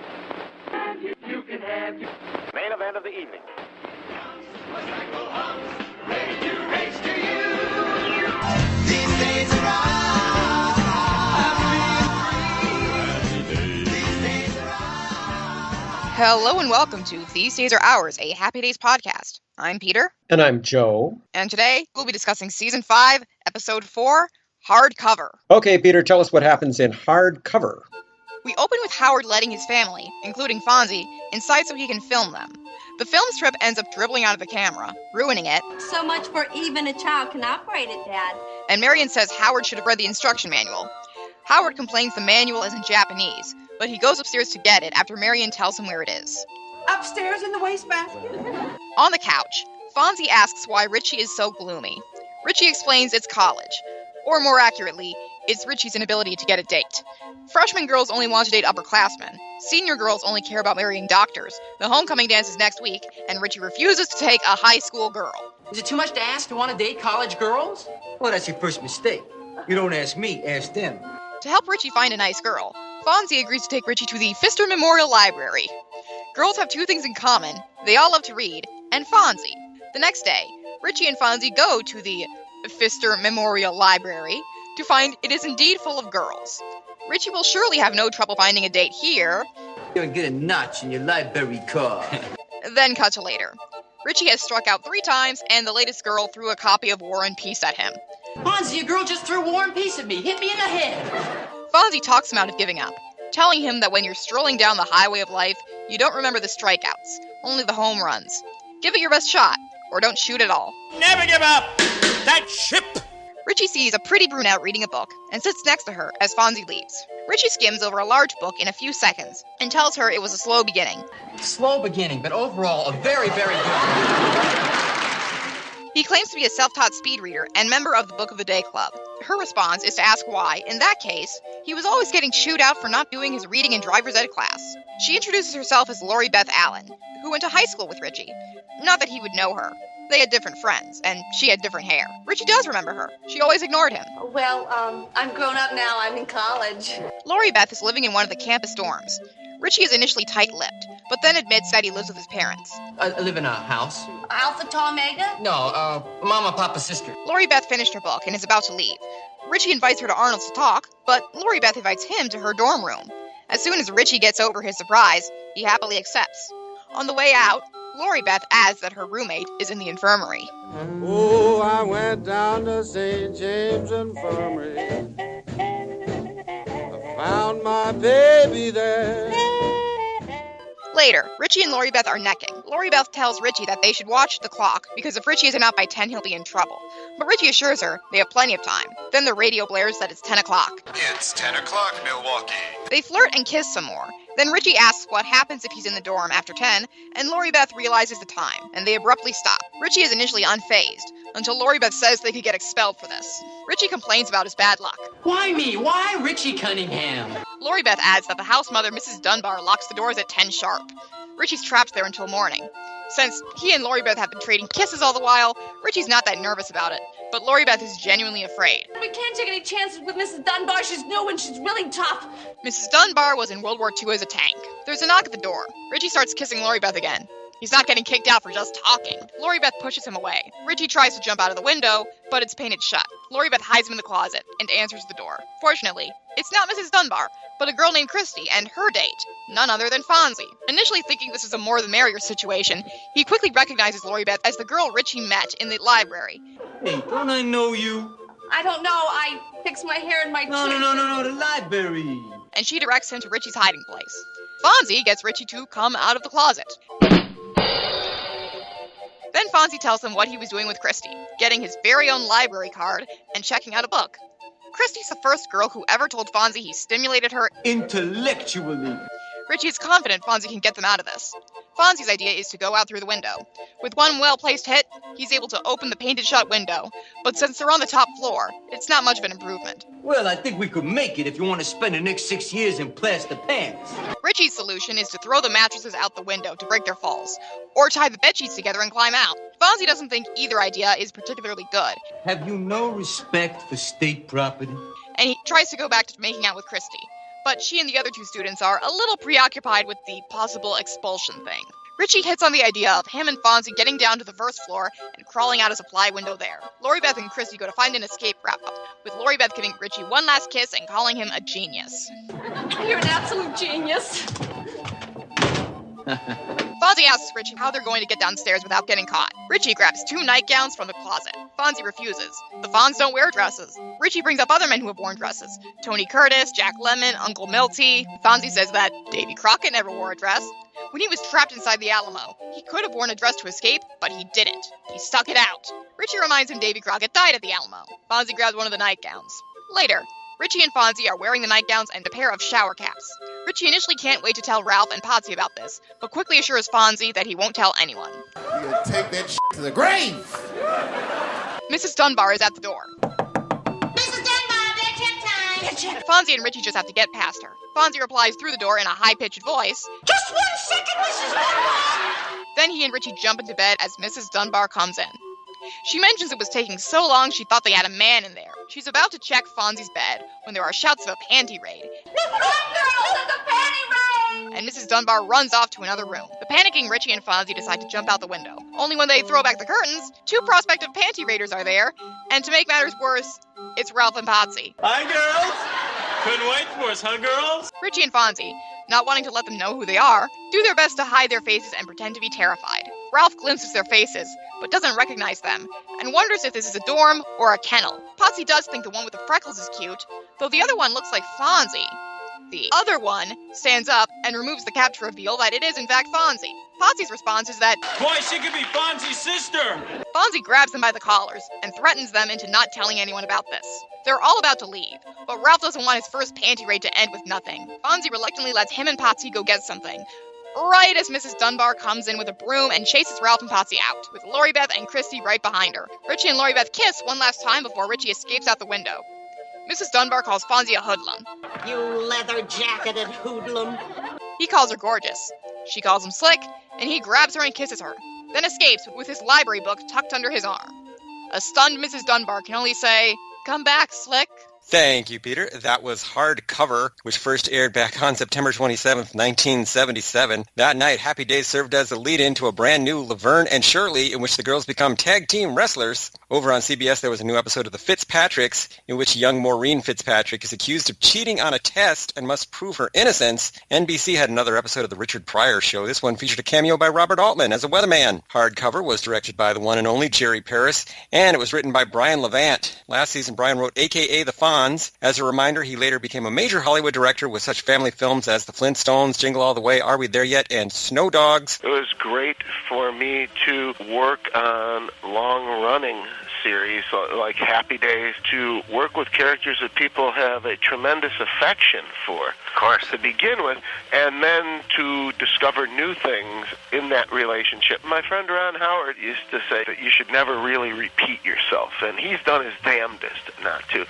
You can have you. Main event of the evening. Ready to race to you. These days are Hello and welcome to These Days Are Ours, a Happy Days podcast. I'm Peter. And I'm Joe. And today we'll be discussing Season 5, Episode 4, Hardcover. Okay, Peter, tell us what happens in Hardcover. We open with Howard letting his family, including Fonzie, inside so he can film them. The film strip ends up dribbling out of the camera, ruining it. So much for even a child can operate it, Dad. And Marion says Howard should have read the instruction manual. Howard complains the manual is in Japanese, but he goes upstairs to get it after Marion tells him where it is. Upstairs in the wastebasket. On the couch, Fonzie asks why Richie is so gloomy. Richie explains it's college. Or more accurately, it's Richie's inability to get a date. Freshman girls only want to date upperclassmen. Senior girls only care about marrying doctors. The homecoming dance is next week, and Richie refuses to take a high school girl. Is it too much to ask to want to date college girls? Well, that's your first mistake. You don't ask me, ask them. To help Richie find a nice girl, Fonzie agrees to take Richie to the Pfister Memorial Library. Girls have two things in common. They all love to read, and Fonzie. The next day, Richie and Fonzie go to the Pfister Memorial Library to find it is indeed full of girls. Richie will surely have no trouble finding a date here. You're gonna get a notch in your library card. Then cut to later. Richie has struck out 3 times, and the latest girl threw a copy of War and Peace at him. Fonzie, a girl just threw War and Peace at me. Hit me in the head. Fonzie talks him out of giving up, telling him that when you're strolling down the highway of life, you don't remember the strikeouts, only the home runs. Give it your best shot, or don't shoot at all. Never give up. That ship. Richie sees a pretty brunette reading a book and sits next to her as Fonzie leaves. Richie skims over a large book in a few seconds and tells her it was a slow beginning. Slow beginning, but overall a very, very good. He claims to be a self-taught speed reader and member of the Book of the Day Club. Her response is to ask why, in that case, he was always getting chewed out for not doing his reading and driver's ed class. She introduces herself as Lori Beth Allen, who went to high school with Richie. Not that he would know her. They had different friends, and she had different hair. Richie does remember her. She always ignored him. Well, I'm grown up now. I'm in college. Lori Beth is living in one of the campus dorms. Richie is initially tight-lipped, but then admits that he lives with his parents. I live in a house. Alpha Tau Omega? No, Mama, Papa's sister. Lori Beth finished her book and is about to leave. Richie invites her to Arnold's to talk, but Lori Beth invites him to her dorm room. As soon as Richie gets over his surprise, he happily accepts. On the way out, Lori Beth adds that her roommate is in the infirmary. Oh, I went down to St. James Infirmary. I found my baby there. Later, Richie and Lori Beth are necking. Lori Beth tells Richie that they should watch the clock, because if Richie isn't out by 10, he'll be in trouble. But Richie assures her they have plenty of time. Then the radio blares that it's 10 o'clock. It's 10 o'clock, Milwaukee. They flirt and kiss some more. Then Richie asks what happens if he's in the dorm after 10, and Lori Beth realizes the time, and they abruptly stop. Richie is initially unfazed, until Lori Beth says they could get expelled for this. Richie complains about his bad luck. Why me? Why Richie Cunningham? Lori Beth adds that the house mother, Mrs. Dunbar, locks the doors at 10 sharp. Richie's trapped there until morning. Since he and Lori Beth have been trading kisses all the while, Richie's not that nervous about it, but Lori Beth is genuinely afraid. We can't take any chances with Mrs. Dunbar. She's new and she's really tough. Mrs. Dunbar was in World War II as a tank. There's a knock at the door. Richie starts kissing Lori Beth again. He's not getting kicked out for just talking. Lori Beth pushes him away. Richie tries to jump out of the window, but it's painted shut. Lori Beth hides him in the closet and answers the door. Fortunately, it's not Mrs. Dunbar, but a girl named Christy and her date, none other than Fonzie. Initially thinking this is a more the merrier situation, he quickly recognizes Lori Beth as the girl Richie met in the library. Hey, don't I know you? I don't know. I fix my hair in my No, the library. And she directs him to Richie's hiding place. Fonzie gets Richie to come out of the closet. Then Fonzie tells him what he was doing with Christy, getting his very own library card and checking out a book. Christy's the first girl who ever told Fonzie he stimulated her intellectually. Richie is confident Fonzie can get them out of this. Fonzie's idea is to go out through the window. With one well-placed hit, he's able to open the painted-shut window, but since they're on the top floor, it's not much of an improvement. Well, I think we could make it if you want to spend the next 6 years in plaster pants. Richie's solution is to throw the mattresses out the window to break their falls, or tie the bedsheets together and climb out. Fonzie doesn't think either idea is particularly good. Have you no respect for state property? And he tries to go back to making out with Christy. but she and the other two students are a little preoccupied with the possible expulsion thing. Richie hits on the idea of him and Fonzie getting down to the first floor and crawling out a supply window there. Lori Beth and Christy go to find an escape route, with Lori Beth giving Richie one last kiss and calling him a genius. You're an absolute genius. Fonzie asks Richie how they're going to get downstairs without getting caught. Richie grabs 2 nightgowns from the closet. Fonzie refuses. The Fonz don't wear dresses. Richie brings up other men who have worn dresses. Tony Curtis, Jack Lemmon, Uncle Milty. Fonzie says that Davy Crockett never wore a dress. When he was trapped inside the Alamo, he could have worn a dress to escape, but he didn't. He stuck it out. Richie reminds him Davy Crockett died at the Alamo. Fonzie grabs one of the nightgowns. Later, Richie and Fonzie are wearing the nightgowns and a pair of shower caps. Richie initially can't wait to tell Ralph and Potsy about this, but quickly assures Fonzie that he won't tell anyone. You're gonna take that shit to the grave. Mrs. Dunbar is at the door. Mrs. Dunbar, bedtime time. Fonzie and Richie just have to get past her. Fonzie replies through the door in a high-pitched voice. Just 1 second, Mrs. Dunbar. Then he and Richie jump into bed as Mrs. Dunbar comes in. She mentions it was taking so long she thought they had a man in there. She's about to check Fonzie's bed when there are shouts of a panty raid. And Mrs. Dunbar runs off to another room. The panicking Richie and Fonzie decide to jump out the window. Only when they throw back the curtains, 2 prospective panty raiders are there, and to make matters worse, it's Ralph and Potsy. Hi, girls. Couldn't wait for us, huh, girls? Richie and Fonzie, not wanting to let them know who they are, do their best to hide their faces and pretend to be terrified. Ralph glimpses their faces, but doesn't recognize them, and wonders if this is a dorm or a kennel. Potsy does think the one with the freckles is cute, though the other one looks like Fonzie. The other one stands up and removes the cap to reveal that it is in fact Fonzie. Potsy's response is that, Boy, she could be Fonzie's sister. Fonzie grabs them by the collars and threatens them into not telling anyone about this. They're all about to leave, but Ralph doesn't want his first panty raid to end with nothing. Fonzie reluctantly lets him and Potsy go get something, right as Mrs. Dunbar comes in with a broom and chases Ralph and Potsy out, with Lori Beth and Christy right behind her. Richie and Lori Beth kiss one last time before Richie escapes out the window. Mrs. Dunbar calls Fonzie a hoodlum. You leather-jacketed hoodlum. He calls her gorgeous. She calls him slick, and he grabs her and kisses her, then escapes with his library book tucked under his arm. A stunned Mrs. Dunbar can only say, "Come back, Slick." Thank you, Peter. That was Hardcover, which first aired back on September 27th, 1977. That night, Happy Days served as a lead-in to a brand new Laverne and Shirley, in which the girls become tag team wrestlers. Over on CBS, there was a new episode of The Fitzpatricks, in which young Maureen Fitzpatrick is accused of cheating on a test and must prove her innocence. NBC had another episode of The Richard Pryor Show. This one featured a cameo by Robert Altman as a weatherman. Hardcover was directed by the one and only Jerry Paris, and it was written by Brian Levant. Last season, Brian wrote A.K.A. The Fonz. As a reminder, he later became a major Hollywood director with such family films as The Flintstones, Jingle All the Way, Are We There Yet, and Snow Dogs. It was great for me to work on long-running series like Happy Days, to work with characters that people have a tremendous affection for, of course, to begin with, and then to discover new things in that relationship. My friend Ron Howard used to say that you should never really repeat yourself, and he's done his damnedest not to.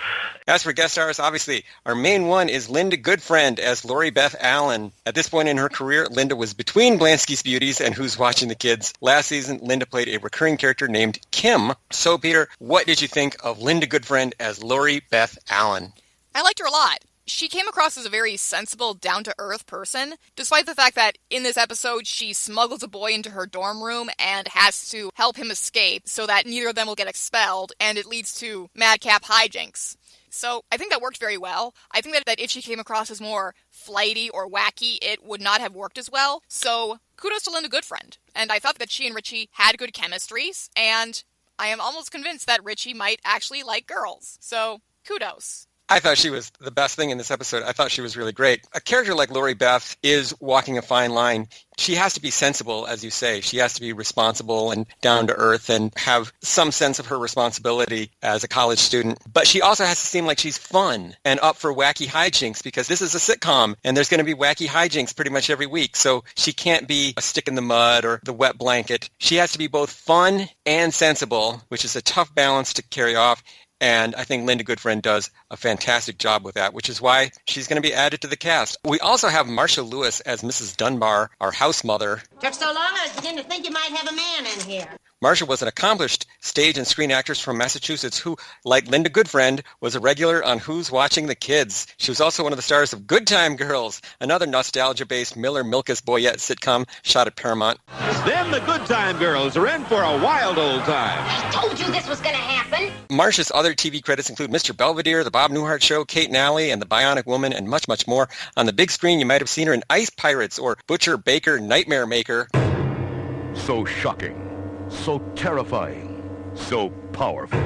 As for guest stars, obviously, our main one is Linda Goodfriend as Lori Beth Allen. At this point in her career, Linda was between Blansky's Beauties and Who's Watching the Kids. Last season, Linda played a recurring character named Kim. So, Peter, what did you think of Linda Goodfriend as Lori Beth Allen? I liked her a lot. She came across as a very sensible, down-to-earth person, despite the fact that in this episode she smuggles a boy into her dorm room and has to help him escape so that neither of them will get expelled, and it leads to madcap hijinks. So I think that worked very well. I think that if she came across as more flighty or wacky, it would not have worked as well. So kudos to Linda Goodfriend. And I thought that she and Richie had good chemistry, and I am almost convinced that Richie might actually like girls. So kudos. I thought she was the best thing in this episode. I thought she was really great. A character like Lori Beth is walking a fine line. She has to be sensible, as you say. She has to be responsible and down to earth and have some sense of her responsibility as a college student. But she also has to seem like she's fun and up for wacky hijinks, because this is a sitcom and there's going to be wacky hijinks pretty much every week. So she can't be a stick in the mud or the wet blanket. She has to be both fun and sensible, which is a tough balance to carry off. And I think Linda Goodfriend does a fantastic job with that, which is why she's going to be added to the cast. We also have Marsha Lewis as Mrs. Dunbar, our house mother. Took so long I was beginning to think you might have a man in here. Marcia was an accomplished stage and screen actress from Massachusetts who, like Linda Goodfriend, was a regular on Who's Watching the Kids. She was also one of the stars of Good Time Girls, another nostalgia-based Miller-Milkus Boyette sitcom shot at Paramount. Then the Good Time Girls are in for a wild old time. I told you this was going to happen. Marcia's other TV credits include Mr. Belvedere, The Bob Newhart Show, Kate and Allie, and The Bionic Woman, and much, much more. On the big screen, you might have seen her in Ice Pirates or Butcher, Baker, Nightmare Maker. So shocking. So terrifying, so powerful.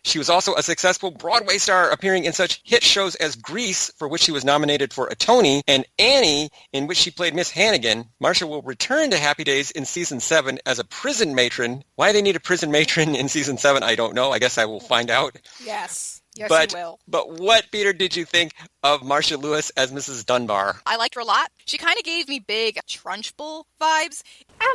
She was also a successful Broadway star, appearing in such hit shows as Grease, for which she was nominated for a Tony, and Annie, in which she played Miss Hannigan. Marcia will return to Happy Days in Season 7 as a prison matron. Why they need a prison matron in Season 7, I don't know. I guess I will find out. Yes, you will. But what, Peter, did you think of Marcia Lewis as Mrs. Dunbar? I liked her a lot. She kind of gave me big Trunchbull vibes.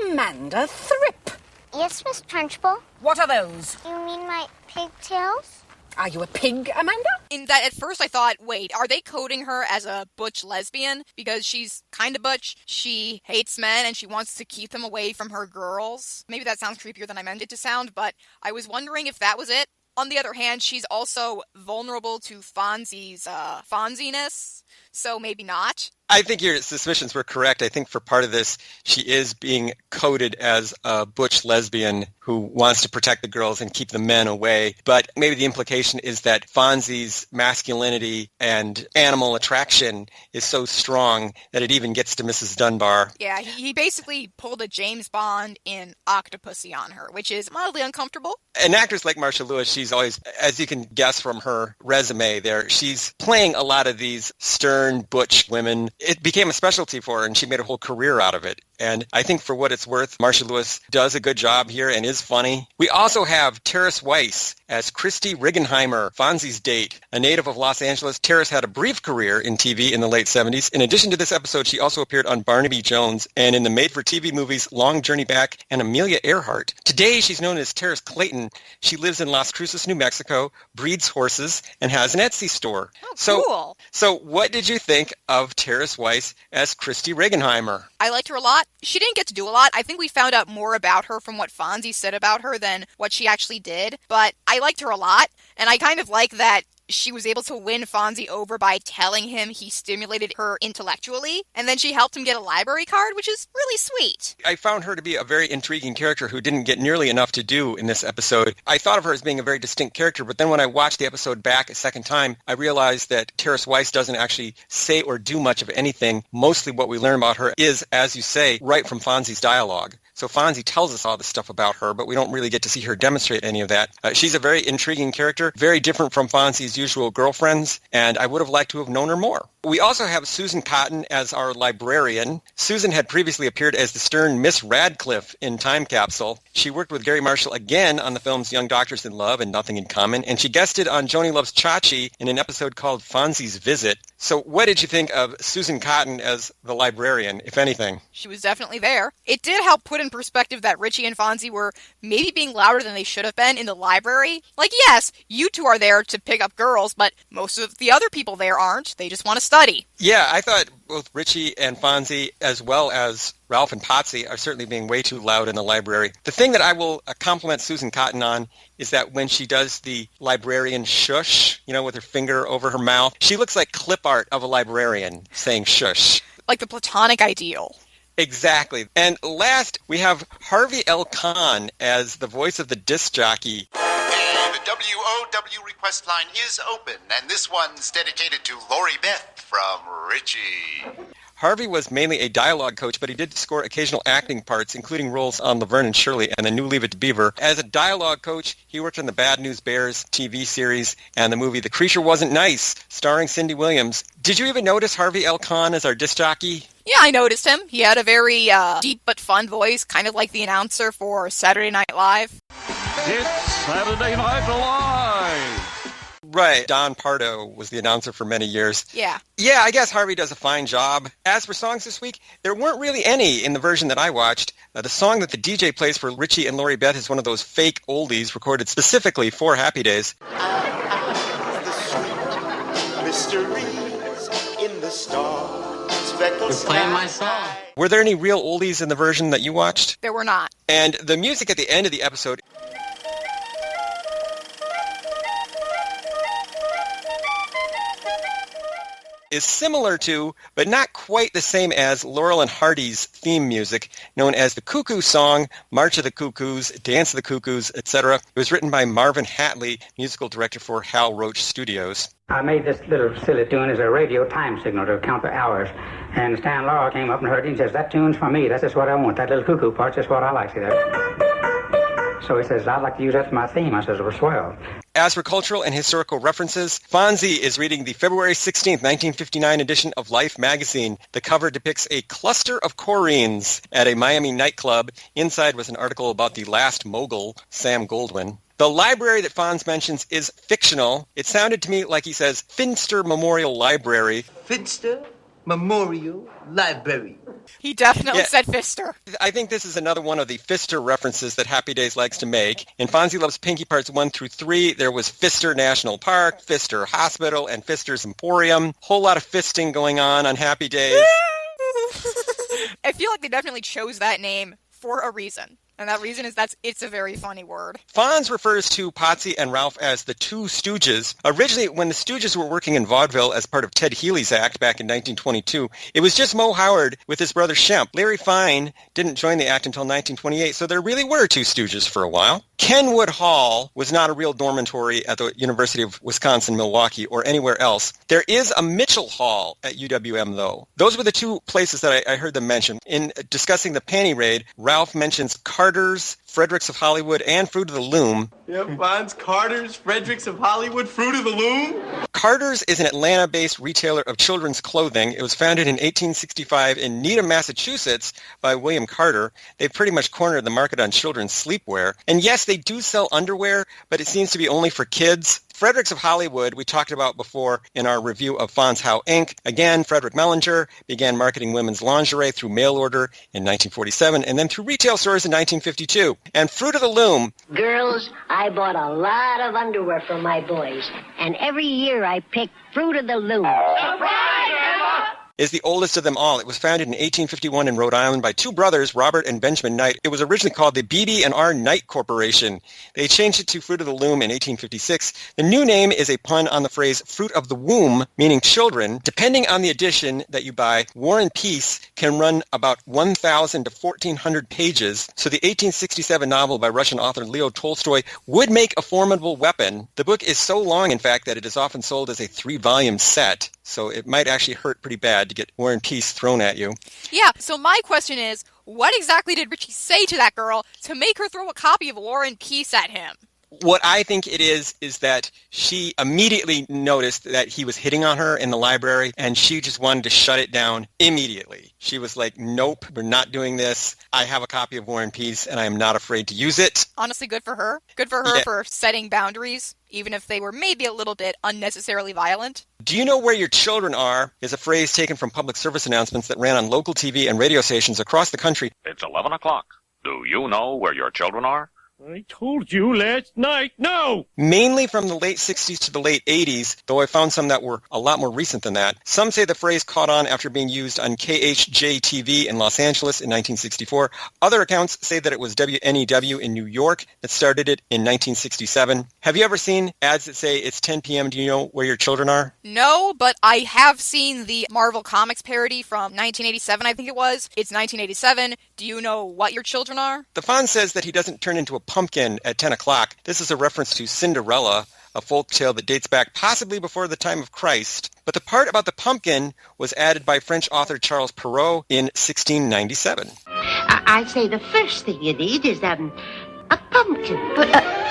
Amanda Thripp. Yes, Miss Trunchbull. What are those? You mean my pigtails? Are you a pig, Amanda? In that, at first I thought, wait, are they coding her as a butch lesbian? Because she's kind of butch, she hates men, and she wants to keep them away from her girls. Maybe that sounds creepier than I meant it to sound, but I was wondering if that was it. On the other hand, she's also vulnerable to Fonzie's Fonziness, so maybe not. I think your suspicions were correct. I think for part of this, she is being coded as a butch lesbian who wants to protect the girls and keep the men away. But maybe the implication is that Fonzie's masculinity and animal attraction is so strong that it even gets to Mrs. Dunbar. Yeah, he basically pulled a James Bond in Octopussy on her, which is mildly uncomfortable. An actress like Marcia Lewis, she's always, as you can guess from her resume there, she's playing a lot of these stern, butch women. It became a specialty for her, and she made a whole career out of it. And I think for what it's worth, Marcia Lewis does a good job here and is funny. We also have Terrace Weiss as Christy Riggenheimer, Fonzie's date. A native of Los Angeles, Terrace had a brief career in TV in the late 70s. In addition to this episode, she also appeared on Barnaby Jones and in the made-for-TV movies Long Journey Back and Amelia Earhart. Today, she's known as Terrace Clayton. She lives in Las Cruces, New Mexico, breeds horses, and has an Etsy store. Oh, cool. So what did you think of Terrace Weiss as Christy Riggenheimer? I liked her a lot. She didn't get to do a lot. I think we found out more about her from what Fonzie said about her than what she actually did. But I liked her a lot, and I kind of like that she was able to win Fonzie over by telling him he stimulated her intellectually, and then she helped him get a library card, which is really sweet. I found her to be a very intriguing character who didn't get nearly enough to do in this episode. I thought of her as being a very distinct character, but then when I watched the episode back a second time, I realized that Terrace Weiss doesn't actually say or do much of anything. Mostly what we learn about her is, as you say, right from Fonzie's dialogue. So Fonzie tells us all this stuff about her, but we don't really get to see her demonstrate any of that. She's a very intriguing character, very different from Fonzie's usual girlfriends, and I would have liked to have known her more. We also have Susan Cotton as our librarian. Susan had previously appeared as the stern Miss Radcliffe in Time Capsule. She worked with Gary Marshall again on the films Young Doctors in Love and Nothing in Common, and she guested on Joni Loves Chachi in an episode called Fonzie's Visit. So what did you think of Susan Cotton as the librarian, if anything? She was definitely there. It did help put in perspective that Richie and Fonzie were maybe being louder than they should have been in the library. Like, yes, you two are there to pick up girls, but most of the other people there aren't. They just want to study. Yeah, I thought both Richie and Fonzie, as well as Ralph and Potsy, are certainly being way too loud in the library. The thing that I will compliment Susan Cotton on is that when she does the librarian shush, with her finger over her mouth, she looks like clip art of a librarian saying shush. Like the platonic ideal. Exactly. And last, we have Harvey L. Kahn as the voice of the disc jockey. The WOW request line is open, and this one's dedicated to Lori Beth from Richie. Harvey was mainly a dialogue coach, but he did score occasional acting parts, including roles on Laverne and Shirley and the new Leave It to Beaver. As a dialogue coach, he worked on the Bad News Bears TV series and the movie The Creature Wasn't Nice, starring Cindy Williams. Did you even notice Harvey L. Kahn as our disc jockey? Yeah, I noticed him. He had a very deep but fun voice, kind of like the announcer for Saturday Night Live. It's Saturday Night Live! Right. Don Pardo was the announcer for many years. Yeah. Yeah, I guess Harvey does a fine job. As for songs this week, there weren't really any in the version that I watched. The song that the DJ plays for Richie and Lori Beth is one of those fake oldies recorded specifically for Happy Days. The sweet mysteries in the stars speckled You're playing my song. Were there any real oldies in the version that you watched? There were not. And the music at the end of the episode is similar to, but not quite the same as, Laurel and Hardy's theme music, known as the Cuckoo Song, March of the Cuckoos, Dance of the Cuckoos, etc. It was written by Marvin Hatley, musical director for Hal Roach Studios. I made this little silly tune as a radio time signal to count the hours. And Stan Laurel came up and heard it and says, that tune's for me. That's just what I want. That little cuckoo part's just what I like. See that? So he says, I'd like to use that for my theme. I says, well, swell. As for cultural and historical references, Fonzie is reading the February 16, 1959 edition of Life magazine. The cover depicts a cluster of Corines at a Miami nightclub. Inside was an article about the last mogul, Sam Goldwyn. The library that Fonz mentions is fictional. It sounded to me like he says Finster Memorial Library. Finster Memorial Library. He definitely said Fister. I think this is another one of the Fister references that Happy Days likes to make. In Fonzie Loves Pinky Parts 1 through 3, there was Fister National Park, Fister Hospital, and Fister's Emporium. Whole lot of fisting going on Happy Days. I feel like they definitely chose that name for a reason. And that reason is it's a very funny word. Fonz refers to Potsy and Ralph as the Two Stooges. Originally, when the Stooges were working in vaudeville as part of Ted Healy's act back in 1922, it was just Moe Howard with his brother Shemp. Larry Fine didn't join the act until 1928, so there really were two Stooges for a while. Kenwood Hall was not a real dormitory at the University of Wisconsin-Milwaukee or anywhere else. There is a Mitchell Hall at UWM, though. Those were the two places that I heard them mention. In discussing the panty raid, Ralph mentions Carter's, Fredericks of Hollywood, and Fruit of the Loom. Yep, Fonz, Carter's, Fredericks of Hollywood, Fruit of the Loom. Carter's is an Atlanta-based retailer of children's clothing. It was founded in 1865 in Needham, Massachusetts by William Carter. They've pretty much cornered the market on children's sleepwear. And yes, they do sell underwear, but it seems to be only for kids. Fredericks of Hollywood, we talked about before in our review of Fonz How Inc. Again, Frederick Mellinger began marketing women's lingerie through mail order in 1947 and then through retail stores in 1952. And Fruit of the Loom. Girls, I bought a lot of underwear for my boys, and every year I pick Fruit of the Loom. Is the oldest of them all. It was founded in 1851 in Rhode Island by two brothers, Robert and Benjamin Knight. It was originally called the BB&R Knight Corporation. They changed it to Fruit of the Loom in 1856. The new name is a pun on the phrase fruit of the womb, meaning children. Depending on the edition that you buy, War and Peace can run about 1,000 to 1,400 pages. So the 1867 novel by Russian author Leo Tolstoy would make a formidable weapon. The book is so long, in fact, that it is often sold as a 3-volume set. So it might actually hurt pretty bad to get War and Peace thrown at you. Yeah, so my question is, what exactly did Richie say to that girl to make her throw a copy of War and Peace at him? What I think it is that she immediately noticed that he was hitting on her in the library, and she just wanted to shut it down immediately. She was like, nope, we're not doing this. I have a copy of War and Peace, and I am not afraid to use it. Honestly, good for her. Good for her for setting boundaries, even if they were maybe a little bit unnecessarily violent. Do you know where your children are is a phrase taken from public service announcements that ran on local TV and radio stations across the country. It's 11 o'clock. Do you know where your children are? I told you last night, no! Mainly from the late 60s to the late 80s, though I found some that were a lot more recent than that. Some say the phrase caught on after being used on KHJ-TV in Los Angeles in 1964. Other accounts say that it was WNEW in New York that started it in 1967. Have you ever seen ads that say it's 10 p.m., do you know where your children are? No, but I have seen the Marvel Comics parody from 1987, I think it was. It's 1987. Do you know what your children are? The Fonz says that he doesn't turn into a pumpkin at 10 o'clock. This is a reference to Cinderella, a folk tale that dates back possibly before the time of Christ. But the part about the pumpkin was added by French author Charles Perrault in 1697. I'd say the first thing you need is a pumpkin.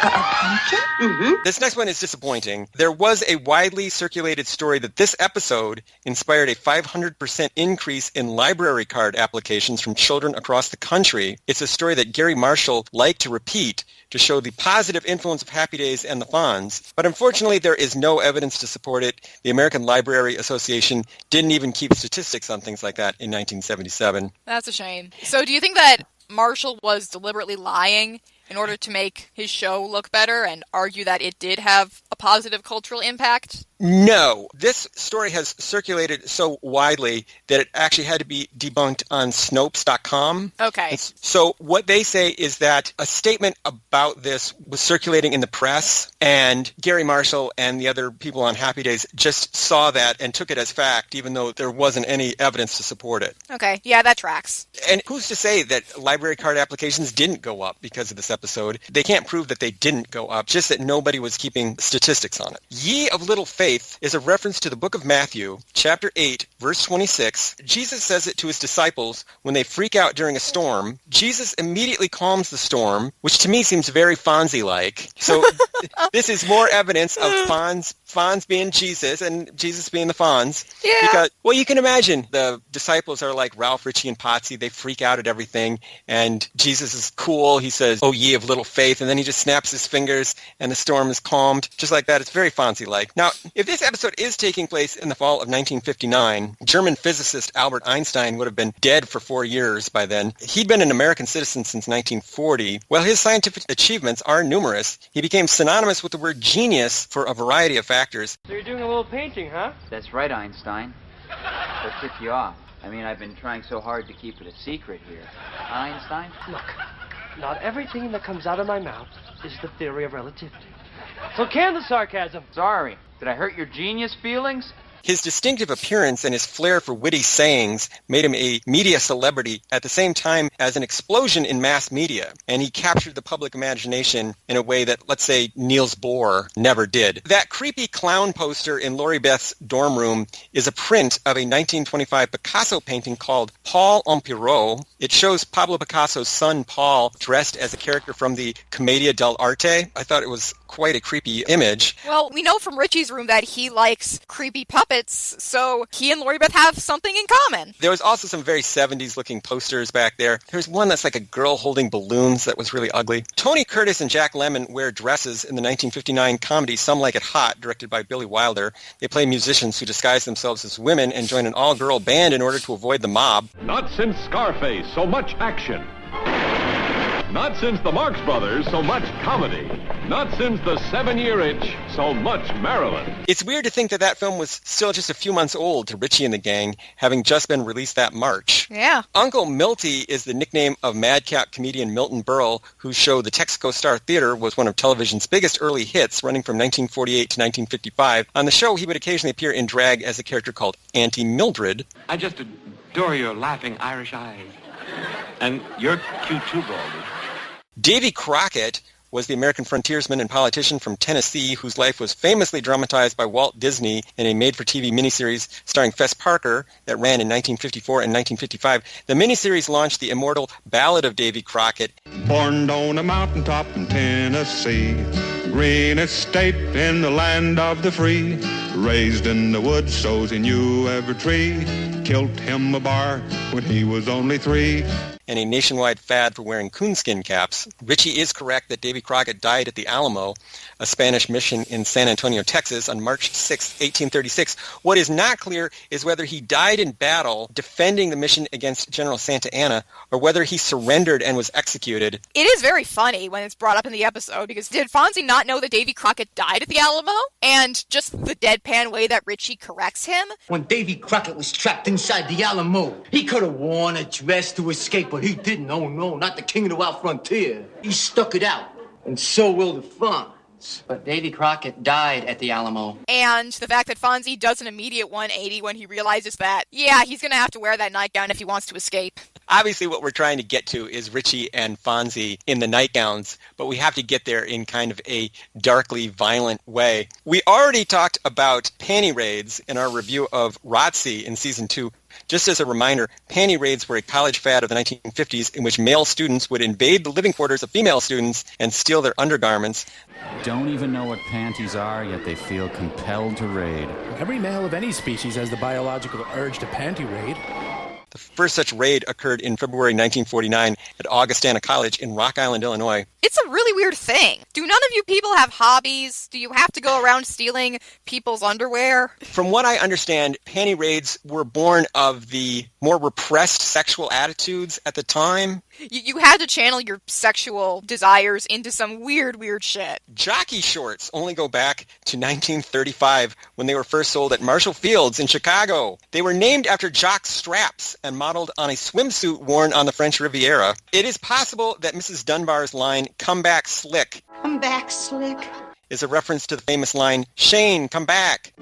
A pumpkin? Mm-hmm. This next one is disappointing. There was a widely circulated story that this episode inspired a 500% increase in library card applications from children across the country. It's a story that Gary Marshall liked to repeat to show the positive influence of Happy Days and the Fonz. But unfortunately, there is no evidence to support it. The American Library Association didn't even keep statistics on things like that in 1977. That's a shame. So do you think that Marshall was deliberately lying in order to make his show look better and argue that it did have a positive cultural impact? No. This story has circulated so widely that it actually had to be debunked on Snopes.com. Okay. So what they say is that a statement about this was circulating in the press, and Gary Marshall and the other people on Happy Days just saw that and took it as fact, even though there wasn't any evidence to support it. Okay. Yeah, that tracks. And who's to say that library card applications didn't go up because of this episode? They can't prove that they didn't go up, just that nobody was keeping statistics on it. Ye of little faith is a reference to the book of Matthew, chapter 8, verse 26. Jesus says it to his disciples when they freak out during a storm. Jesus immediately calms the storm, which to me seems very Fonzie-like. So this is more evidence of Fonz being Jesus and Jesus being the Fonz. Yeah. Because, well, you can imagine the disciples are like Ralph, Richie, and Potsy. They freak out at everything, and Jesus is cool. He says, "Oh, ye of little faith," and then he just snaps his fingers, and the storm is calmed. Just like that. It's very Fonzie-like. Now, if this episode is taking place in the fall of 1959, German physicist Albert Einstein would have been dead for 4 years by then. He'd been an American citizen since 1940. While his scientific achievements are numerous, he became synonymous with the word genius for a variety of factors. So you're doing a little painting, huh? That's right, Einstein. What tipped you off? I mean, I've been trying so hard to keep it a secret here. Einstein? Look, not everything that comes out of my mouth is the theory of relativity. So can the sarcasm. Sorry. Did I hurt your genius feelings? His distinctive appearance and his flair for witty sayings made him a media celebrity at the same time as an explosion in mass media, and he captured the public imagination in a way that, let's say, Niels Bohr never did. That creepy clown poster in Lori Beth's dorm room is a print of a 1925 Picasso painting called Paul en Pierrot. It shows Pablo Picasso's son, Paul, dressed as a character from the Commedia dell'arte. I thought it was quite a creepy image. Well, we know from Richie's room that he likes creepy puppets, so he and Lori Beth have something in common. There was also some very 70s-looking posters back there. There's one that's like a girl holding balloons that was really ugly. Tony Curtis and Jack Lemmon wear dresses in the 1959 comedy Some Like It Hot, directed by Billy Wilder. They play musicians who disguise themselves as women and join an all-girl band in order to avoid the mob. Not since Scarface, so much action. Not since the Marx Brothers, so much comedy. Not since the 7-Year Itch, so much Maryland. It's weird to think that that film was still just a few months old to Richie and the gang, having just been released that March. Yeah. Uncle Milty is the nickname of madcap comedian Milton Berle, whose show The Texaco Star Theater was one of television's biggest early hits, running from 1948 to 1955. On the show, he would occasionally appear in drag as a character called Auntie Mildred. I just adore your laughing Irish eyes. And you're cute too, Baldy. Davy Crockett was the American frontiersman and politician from Tennessee whose life was famously dramatized by Walt Disney in a made-for-TV miniseries starring Fess Parker that ran in 1954 and 1955. The miniseries launched the immortal Ballad of Davy Crockett. Born on a mountaintop in Tennessee, greenest state in the land of the free, raised in the woods so he knew every tree, killed him a bar when he was only 3. And a nationwide fad for wearing coonskin caps. Richie is correct that Davy Crockett died at the Alamo, a Spanish mission in San Antonio, Texas, on March 6, 1836. What is not clear is whether he died in battle defending the mission against General Santa Anna, or whether he surrendered and was executed. It is very funny when it's brought up in the episode, because did Fonzie not know that Davy Crockett died at the Alamo? And just the deadpan way that Richie corrects him? When Davy Crockett was trapped inside the Alamo, he could have worn a dress to escape, but he didn't. Oh no, not the king of the wild frontier. He stuck it out, and so will the Fonz. But Davy Crockett died at the Alamo. And the fact that Fonzie does an immediate 180 when he realizes that, yeah, he's going to have to wear that nightgown if he wants to escape. Obviously, what we're trying to get to is Richie and Fonzie in the nightgowns, but we have to get there in kind of a darkly violent way. We already talked about panty raids in our review of ROTC in Season 2. Just as a reminder, panty raids were a college fad of the 1950s in which male students would invade the living quarters of female students and steal their undergarments. Don't even know what panties are, yet they feel compelled to raid. Every male of any species has the biological urge to panty raid. The first such raid occurred in February 1949 at Augustana College in Rock Island, Illinois. It's a really weird thing. Do none of you people have hobbies? Do you have to go around stealing people's underwear? From what I understand, panty raids were born of the more repressed sexual attitudes at the time. You had to channel your sexual desires into some weird shit. Jockey shorts only go back to 1935 when they were first sold at Marshall Field's in Chicago. They were named after jock straps and modeled on a swimsuit worn on the French Riviera. It is possible that Mrs. Dunbar's line, "Come back slick," Come back, Slick. is a reference to the famous line, "Shane, come back."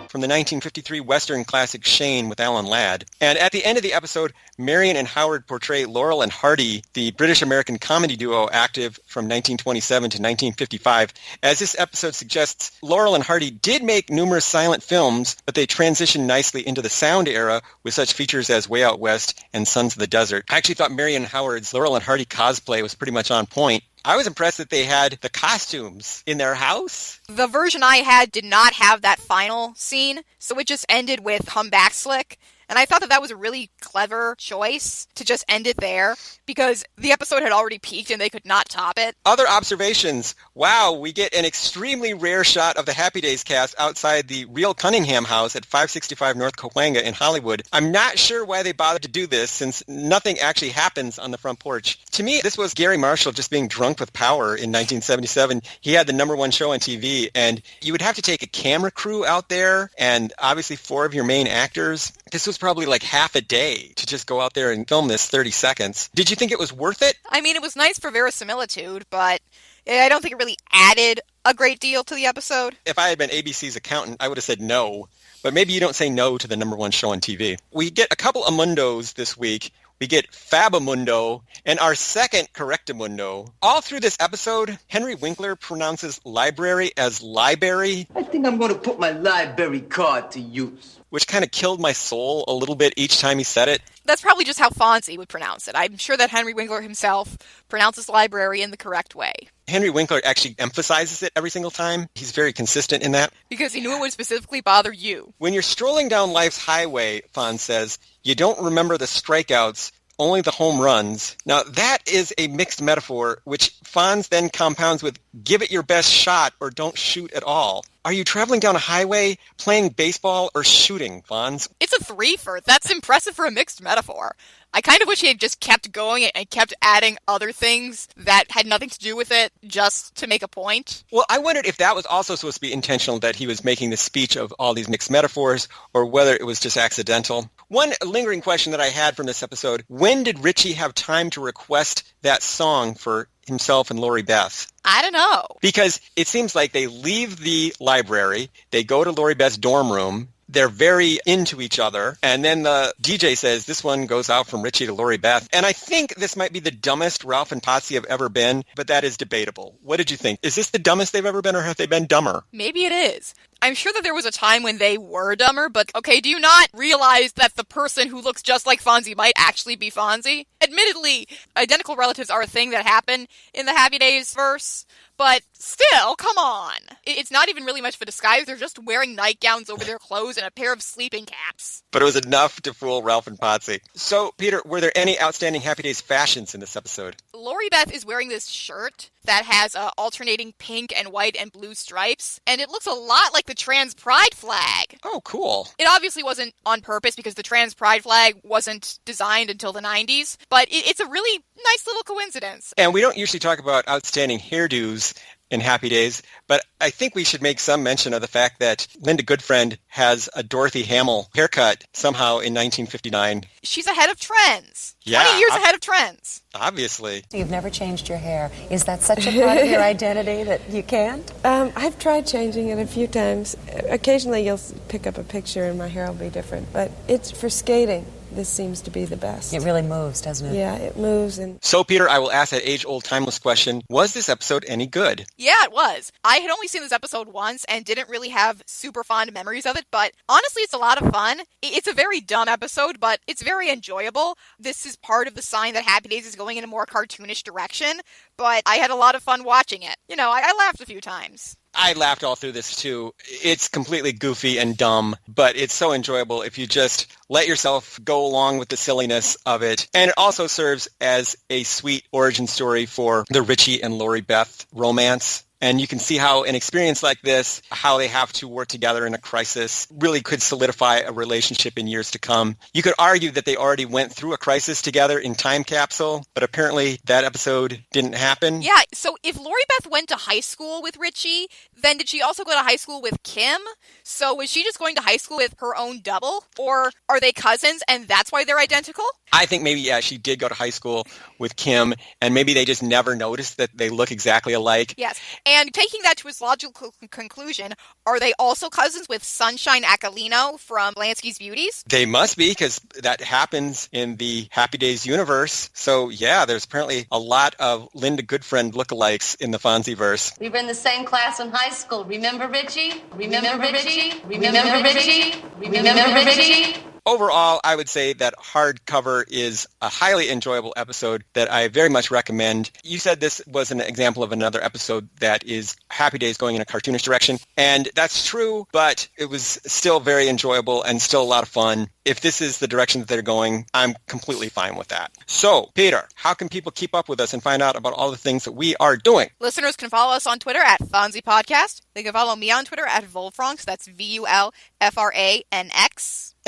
From the 1953 Western classic Shane with Alan Ladd. And at the end of the episode, Marion and Howard portray Laurel and Hardy, the British-American comedy duo active from 1927 to 1955. As this episode suggests, Laurel and Hardy did make numerous silent films, but they transitioned nicely into the sound era with such features as Way Out West and Sons of the Desert. I actually thought Marion and Howard's Laurel and Hardy cosplay was pretty much on point. I was impressed that they had the costumes in their house. The version I had did not have that final scene, so it just ended with "Come back, Slick." And I thought that was a really clever choice to just end it there, because the episode had already peaked and they could not top it. Other observations. Wow, we get an extremely rare shot of the Happy Days cast outside the real Cunningham house at 565 North Cahuenga in Hollywood. I'm not sure why they bothered to do this, since nothing actually happens on the front porch. To me, this was Gary Marshall just being drunk with power in 1977. He had the #1 show on TV, and you would have to take a camera crew out there, and obviously 4 of your main actors. This was probably like half a day to just go out there and film this 30 seconds. Did you think it was worth it? I mean, it was nice for verisimilitude, but I don't think it really added a great deal to the episode. If I had been ABC's accountant, I would have said no. But maybe you don't say no to the #1 show on TV. We get a couple Amundos this week. We get Fabamundo and our second Correctamundo. All through this episode, Henry Winkler pronounces library as library. I think I'm going to put my library card to use. Which kind of killed my soul a little bit each time he said it. That's probably just how Fonzie would pronounce it. I'm sure that Henry Winkler himself pronounces library in the correct way. Henry Winkler actually emphasizes it every single time. He's very consistent in that. Because he knew it would specifically bother you. When you're strolling down life's highway, Fonz says, you don't remember the strikeouts, only the home runs. Now, that is a mixed metaphor, which Fonz then compounds with give it your best shot or don't shoot at all. Are you traveling down a highway, playing baseball, or shooting, Fonz? It's a threefer. That's impressive for a mixed metaphor. I kind of wish he had just kept going and kept adding other things that had nothing to do with it just to make a point. Well, I wondered if that was also supposed to be intentional, that he was making the speech of all these mixed metaphors, or whether it was just accidental. One lingering question that I had from this episode, when did Richie have time to request that song for himself and Lori Beth? I don't know. Because it seems like they leave the library, they go to Lori Beth's dorm room, they're very into each other, and then the DJ says, this one goes out from Richie to Lori Beth. And I think this might be the dumbest Ralph and Potsy have ever been, but that is debatable. What did you think? Is this the dumbest they've ever been, or have they been dumber? Maybe it is. I'm sure that there was a time when they were dumber, but okay, do you not realize that the person who looks just like Fonzie might actually be Fonzie? Admittedly, identical relatives are a thing that happen in the Happy Days verse, but still, come on. It's not even really much of a disguise. They're just wearing nightgowns over their clothes and a pair of sleeping caps. But it was enough to fool Ralph and Potsy. So, Peter, were there any outstanding Happy Days fashions in this episode? Lori Beth is wearing this shirt that has alternating pink and white and blue stripes, and it looks a lot like the trans pride flag. Oh, cool. It obviously wasn't on purpose because the trans pride flag wasn't designed until the 90s, but it's a really nice little coincidence. And we don't usually talk about outstanding hairdos in Happy Days, but I think we should make some mention of the fact that Linda Goodfriend has a Dorothy Hamill haircut somehow in 1959. She's ahead of trends. Yeah, 20 years ahead of trends. Obviously. You've never changed your hair. Is that such a part of your identity that you can't? I've tried changing it a few times. Occasionally you'll pick up a picture and my hair will be different, but it's for skating. This seems to be the best. It really moves, doesn't it? Yeah, it moves. So, Peter, I will ask that age-old timeless question. Was this episode any good? Yeah, it was. I had only seen this episode once and didn't really have super fond memories of it, but honestly, it's a lot of fun. It's a very dumb episode, but it's very enjoyable. This is part of the sign that Happy Days is going in a more cartoonish direction, but I had a lot of fun watching it. You know, I laughed a few times. I laughed all through this too. It's completely goofy and dumb, but it's so enjoyable if you just let yourself go along with the silliness of it. And it also serves as a sweet origin story for the Richie and Lori Beth romance. And you can see how an experience like this, how they have to work together in a crisis, really could solidify a relationship in years to come. You could argue that they already went through a crisis together in Time Capsule, but apparently that episode didn't happen. Yeah, so if Lori Beth went to high school with Richie, then did she also go to high school with Kim? So was she just going to high school with her own double? Or are they cousins and that's why they're identical? I think maybe, yeah, she did go to high school with Kim, and maybe they just never noticed that they look exactly alike. Yes, and taking that to its logical conclusion, are they also cousins with Sunshine Aquilino from Lansky's Beauties? They must be, because that happens in the Happy Days universe. So, yeah, there's apparently a lot of Linda Goodfriend lookalikes in the Fonzieverse. We were in the same class in high school. Remember Richie? Remember Richie? Remember Richie? Remember Richie? Overall, I would say that Hardcover is a highly enjoyable episode that I very much recommend. You said this was an example of another episode that is Happy Days going in a cartoonish direction, and that's true, but it was still very enjoyable and still a lot of fun. If this is the direction that they're going, I'm completely fine with that. So, Peter, how can people keep up with us and find out about all the things that we are doing? Listeners can follow us on Twitter at Fonzie Podcast. They can follow me on Twitter at Volfranx. That's VULFRANX.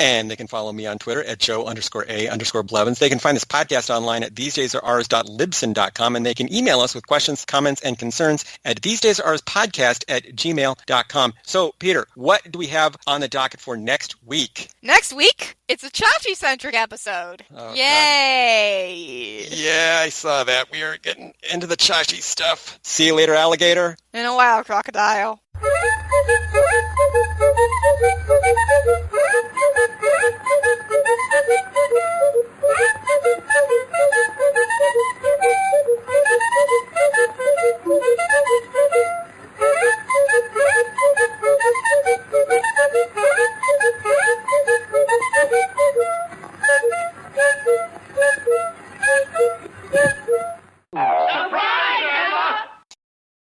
And they can follow me on Twitter at Joe_A_Blevins. They can find this podcast online at thesedaysaroours.libsyn.com, and they can email us with questions, comments, and concerns at thesedaysaroourspodcast@gmail.com. So, Peter, what do we have on the docket for next week? Next week, it's a Chachi-centric episode. Oh, Yay! God. Yeah, I saw that. We are getting into the Chachi stuff. See you later, alligator. In a while, crocodile.